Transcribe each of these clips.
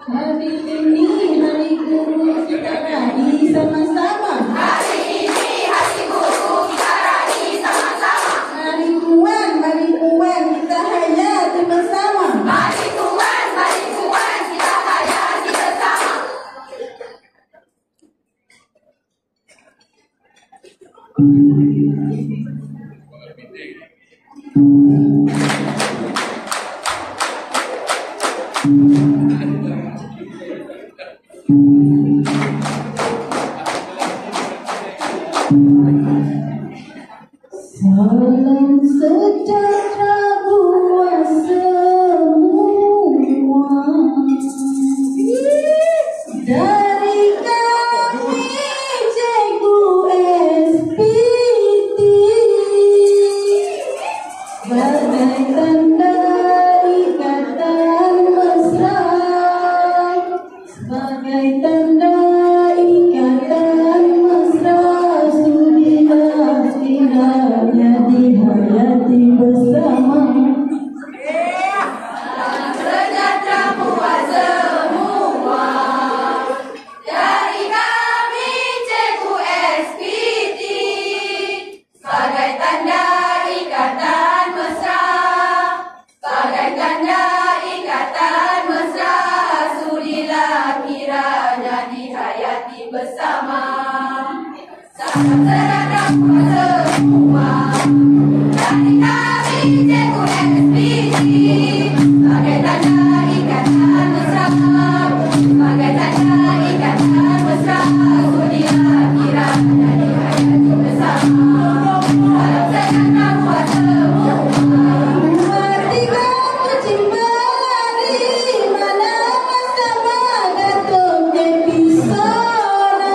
Hari ini hari guru kita raih sama-sama. Hari ini hari guru kita raih sama-sama. Mari Tuhan kita hayati bersama. Mari Tuhan kita hayati bersama. Salam sejahtera buat semua dari kami Cikgu SPT sebagai tanda ikatan mesra, sebagai tanda ikatan mesra, sudilah setidaknya dihayati bersama. Salam sejahtera buat semua dari kami Cikgu SPT sebagai tanda ikatan mesra, sebagai tanda ikatan mesra, sudilah kiranya dihayati bersama. Salam sejahtera buat semua dari kami Cikgu SPT sebagai tanda ikatan mesra, sebagai tanda ikatan mesra, sudilah kiranya dihayati bersama. Salam sejahtera buat semua. Tiga kucing berlari mana bersama Datuk Episona.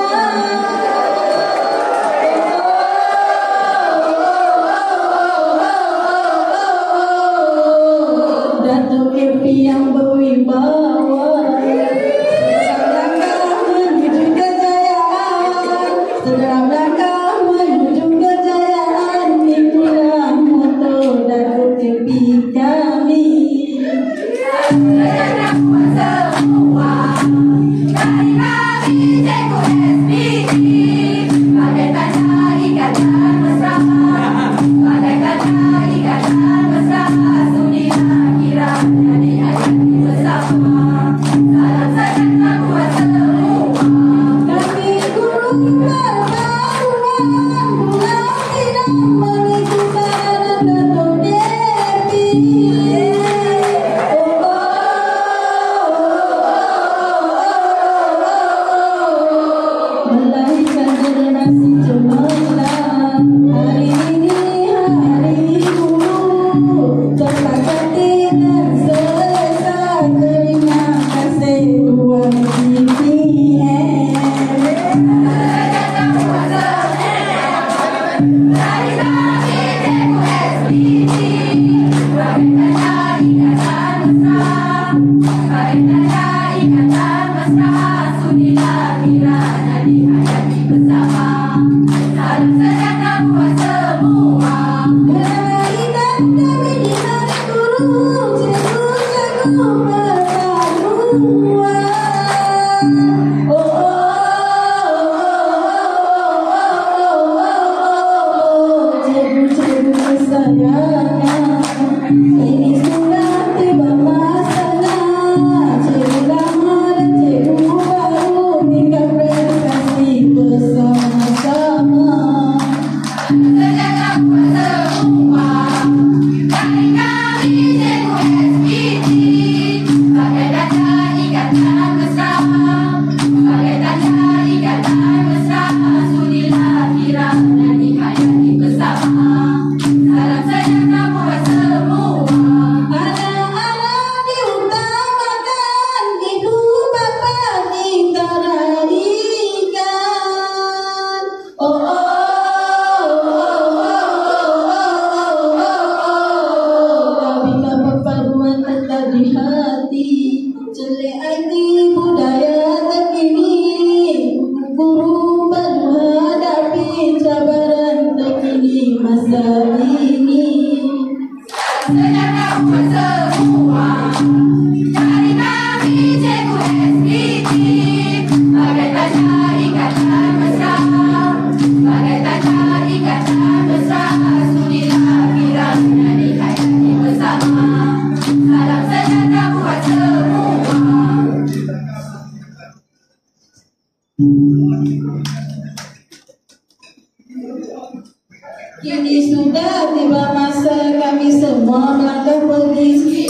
Kini sudah tiba masa kami semua melangkah pergi.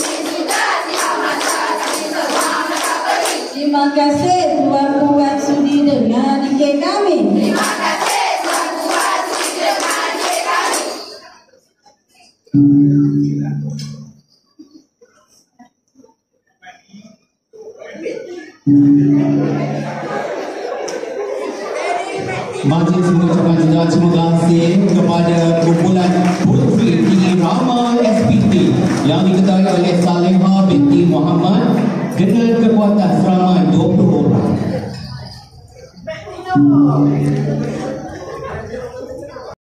Terima kasih tuan-tuan sudi dengar dikir kami. Majlis mengucapkan juga terima kasih kepada kumpulan Puteri Tinggi Rama SPT yang diketuai oleh Saleha binti Muhammad dengan kekuatan seramai 20 orang.